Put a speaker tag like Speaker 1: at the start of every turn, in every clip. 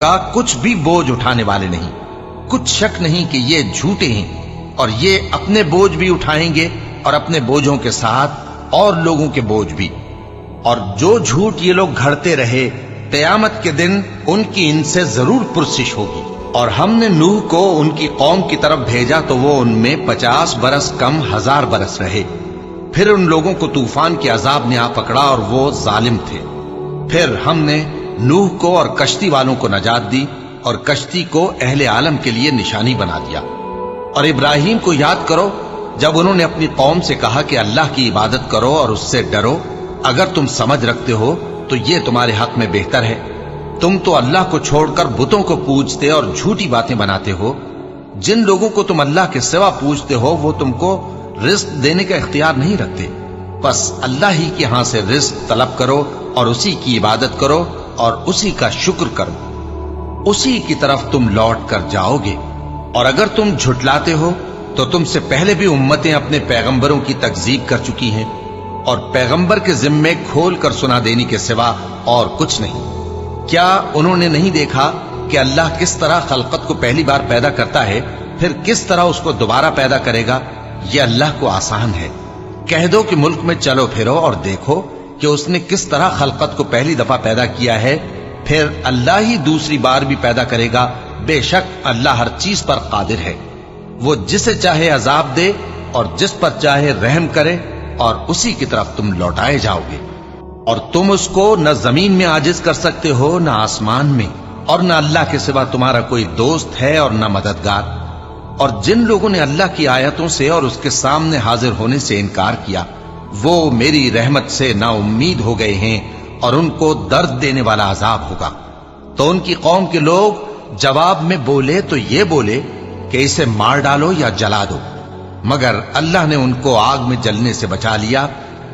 Speaker 1: کا کچھ بھی بوجھ اٹھانے والے نہیں۔ کچھ شک نہیں کہ یہ جھوٹے ہیں اور یہ اپنے بوجھ بھی اٹھائیں گے اور اپنے بوجھوں کے ساتھ اور لوگوں کے بوجھ بھی۔ اور جو جھوٹ یہ لوگ گھڑتے رہے قیامت کے دن ان کی ان سے ضرور پرسش ہوگی۔ اور ہم نے نوح کو ان کی قوم کی طرف بھیجا تو وہ ان میں 50 برس کم 1000 برس رہے۔ پھر ان لوگوں کو طوفان کے عذاب نے آ پکڑا اور وہ ظالم تھے۔ پھر ہم نے نوح کو اور کشتی والوں کو نجات دی اور کشتی کو اہل عالم کے لیے نشانی بنا دیا۔ اور ابراہیم کو یاد کرو جب انہوں نے اپنی قوم سے کہا کہ اللہ کی عبادت کرو اور اس سے ڈرو، اگر تم سمجھ رکھتے ہو تو یہ تمہارے حق میں بہتر ہے۔ تم تو اللہ کو چھوڑ کر بتوں کو پوجتے اور جھوٹی باتیں بناتے ہو۔ جن لوگوں کو تم اللہ کے سوا پوجتے ہو وہ تم کو رزق دینے کا اختیار نہیں رکھتے، بس اللہ ہی کے ہاں سے رزق طلب کرو اور اسی کی عبادت کرو اور اسی کا شکر کرو، اسی کی طرف تم لوٹ کر جاؤ گے۔ اور اگر تم جھٹلاتے ہو تو تم سے پہلے بھی امتیں اپنے پیغمبروں کی تکذیب کر چکی ہیں، اور پیغمبر کے ذمے کھول کر سنا دینے کے سوا اور کچھ نہیں۔ کیا انہوں نے نہیں دیکھا کہ اللہ کس طرح خلقت کو پہلی بار پیدا کرتا ہے، پھر کس طرح اس کو دوبارہ پیدا کرے گا؟ یہ اللہ کو آسان ہے۔ کہہ دو کہ ملک میں چلو پھرو اور دیکھو کہ اس نے کس طرح خلقت کو پہلی دفعہ پیدا کیا ہے، پھر اللہ ہی دوسری بار بھی پیدا کرے گا۔ بے شک اللہ ہر چیز پر قادر ہے۔ وہ جسے چاہے عذاب دے اور جس پر چاہے رحم کرے، اور اسی کی طرف تم لوٹائے جاؤ گے۔ اور تم اس کو نہ زمین میں عاجز کر سکتے ہو نہ آسمان میں، اور نہ اللہ کے سوا تمہارا کوئی دوست ہے اور نہ مددگار۔ اور جن لوگوں نے اللہ کی آیتوں سے اور اس کے سامنے حاضر ہونے سے انکار کیا، وہ میری رحمت سے نا امید ہو گئے ہیں اور ان کو درد دینے والا عذاب ہوگا۔ تو ان کی قوم کے لوگ جواب میں بولے تو یہ بولے کہ اسے مار ڈالو یا جلا دو، مگر اللہ نے ان کو آگ میں جلنے سے بچا لیا۔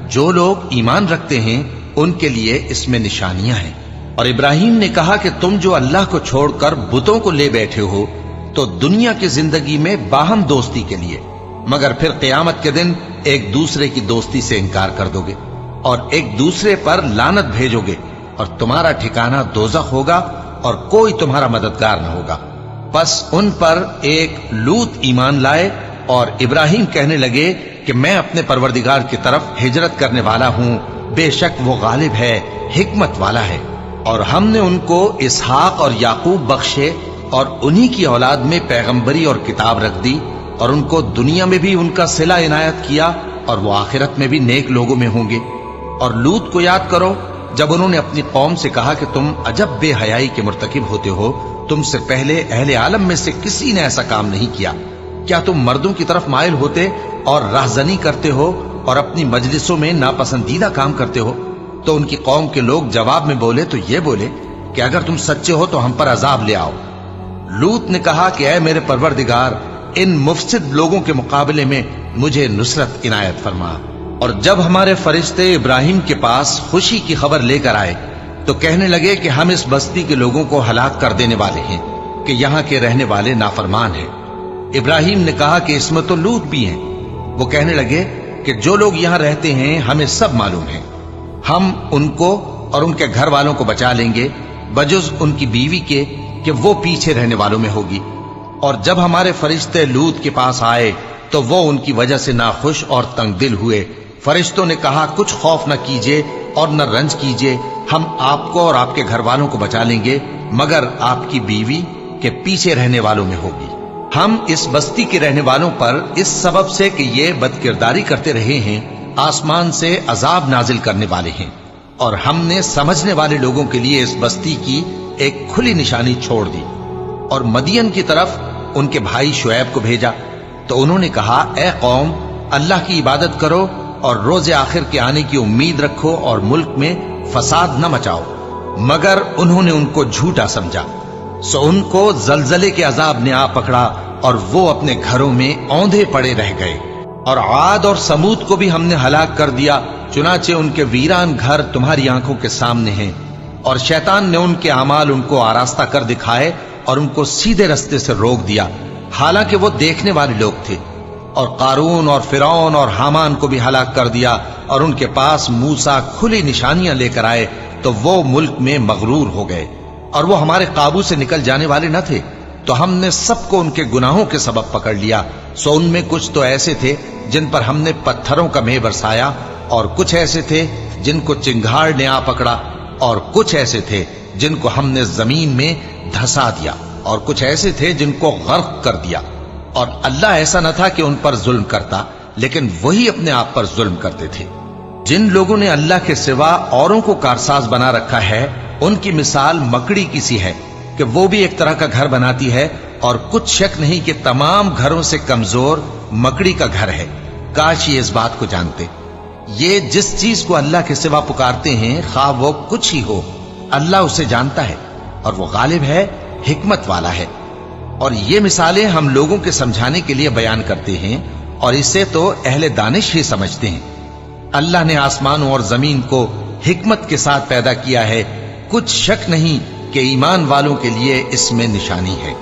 Speaker 1: جو لوگ ایمان رکھتے ہیں ان کے لیے اس میں نشانیاں ہیں۔ اور ابراہیم نے کہا کہ تم جو اللہ کو چھوڑ کر بتوں کو لے بیٹھے ہو تو دنیا کی زندگی میں باہم دوستی کے لیے، مگر پھر قیامت کے دن ایک دوسرے کی دوستی سے انکار کر دو گے اور ایک دوسرے پر لعنت بھیجو گے، اور تمہارا ٹھکانہ دوزخ ہوگا اور کوئی تمہارا مددگار نہ ہوگا۔ پس ان پر ایک لوط ایمان لائے، اور ابراہیم کہنے لگے کہ میں اپنے پروردگار کی طرف ہجرت کرنے والا ہوں، بے شک وہ غالب ہے، حکمت والا ہے۔ اور ہم نے ان کو اسحاق اور یعقوب بخشے اور انہی کی اولاد میں پیغمبری اور کتاب رکھ دی، اور ان کو دنیا میں بھی ان کا صلہ عنایت کیا اور وہ آخرت میں بھی نیک لوگوں میں ہوں گے۔ اور لوط کو یاد کرو جب انہوں نے اپنی قوم سے کہا کہ تم عجب بے حیائی کے مرتکب ہوتے ہو، تم سے پہلے اہل عالم میں سے کسی نے ایسا کام نہیں کیا۔ کیا تم مردوں کی طرف مائل ہوتے اور راہزنی کرتے ہو اور اپنی مجلسوں میں ناپسندیدہ کام کرتے ہو؟ تو ان کی قوم کے لوگ جواب میں بولے تو یہ بولے کہ اگر تم سچے ہو تو ہم پر عذاب لے آؤ۔ لوط نے کہا کہ اے میرے پروردگار، ان مفسد لوگوں کے مقابلے میں مجھے نصرت عنایت فرما۔ اور جب ہمارے فرشتے ابراہیم کے پاس خوشی کی خبر لے کر آئے تو کہنے لگے کہ ہم اس بستی کے لوگوں کو ہلاک کر دینے والے ہیں کہ یہاں کے رہنے والے نافرمان ہیں۔ ابراہیم نے کہا کہ اس میں تو لوط بھی ہیں۔ وہ کہنے لگے کہ جو لوگ یہاں رہتے ہیں ہمیں سب معلوم ہے، ہم ان کو اور ان کے گھر والوں کو بچا لیں گے، بجز ان کی بیوی کے کہ وہ پیچھے رہنے والوں میں ہوگی۔ اور جب ہمارے فرشتے لوط کے پاس آئے تو وہ ان کی وجہ سے ناخوش اور تنگ دل ہوئے۔ فرشتوں نے کہا کچھ خوف نہ کیجیے اور نہ رنج کیجیے، ہم آپ کو اور آپ کے گھر والوں کو بچا لیں گے، مگر آپ کی بیوی کے پیچھے رہنے والوں میں ہوگی۔ ہم اس بستی کے رہنے والوں پر اس سبب سے کہ یہ بدکرداری کرتے رہے ہیں آسمان سے عذاب نازل کرنے والے ہیں، اور ہم نے سمجھنے والے لوگوں کے لیے اس بستی کی ایک کھلی نشانی چھوڑ دی۔ اور مدین کی طرف ان کے بھائی شعیب کو بھیجا تو انہوں نے کہا اے قوم، اللہ کی عبادت کرو اور روز آخر کے آنے کی امید رکھو اور ملک میں فساد نہ مچاؤ، مگر انہوں نے ان کو جھوٹا سمجھا، سو ان کو زلزلے کے عذاب نے آ پکڑا اور وہ اپنے گھروں میں اوندھے پڑے رہ گئے۔ اور عاد اور سمود کو بھی ہم نے ہلاک کر دیا، چنانچہ ان کے ویران گھر تمہاری آنکھوں کے سامنے ہیں۔ اور شیطان نے ان کے اعمال ان کو آراستہ کر دکھائے اور ان کو سیدھے رستے سے روک دیا، حالانکہ وہ دیکھنے والے لوگ تھے۔ اور قارون اور فرعون اور حامان کو بھی ہلاک کر دیا، اور ان کے پاس موسیٰ کھلی نشانیاں لے کر آئے تو وہ ملک میں مغرور ہو گئے۔ اور وہ ہمارے قابو سے نکل جانے والے نہ تھے، تو ہم نے سب کو ان کے گناہوں کے سبب پکڑ لیا۔ سو ان میں کچھ تو ایسے تھے جن پر ہم نے پتھروں کا مے برسایا، اور کچھ ایسے تھے جن کو چنگھاڑ نے آ پکڑا، اور کچھ ایسے تھے جن کو ہم نے زمین میں دھسا دیا، اور کچھ ایسے تھے جن کو غرق کر دیا۔ اور اللہ ایسا نہ تھا کہ ان پر ظلم کرتا، لیکن وہی اپنے آپ پر ظلم کرتے تھے۔ جن لوگوں نے اللہ کے سوا اوروں کو کارساز بنا رکھا ہے، ان کی مثال مکڑی کی سی ہے کہ وہ بھی ایک طرح کا گھر بناتی ہے، اور کچھ شک نہیں کہ تمام گھروں سے کمزور مکڑی کا گھر ہے۔ کاش یہ اس بات کو جانتے۔ یہ جس چیز کو اللہ کے سوا پکارتے ہیں، خواہ وہ کچھ ہی ہو، اللہ اسے جانتا ہے، اور وہ غالب ہے، حکمت والا ہے۔ اور یہ مثالیں ہم لوگوں کے سمجھانے کے لیے بیان کرتے ہیں، اور اسے تو اہل دانش ہی سمجھتے ہیں۔ اللہ نے آسمانوں اور زمین کو حکمت کے ساتھ پیدا کیا ہے، کچھ شک نہیں کہ ایمان والوں کے لیے اس میں نشانی ہے۔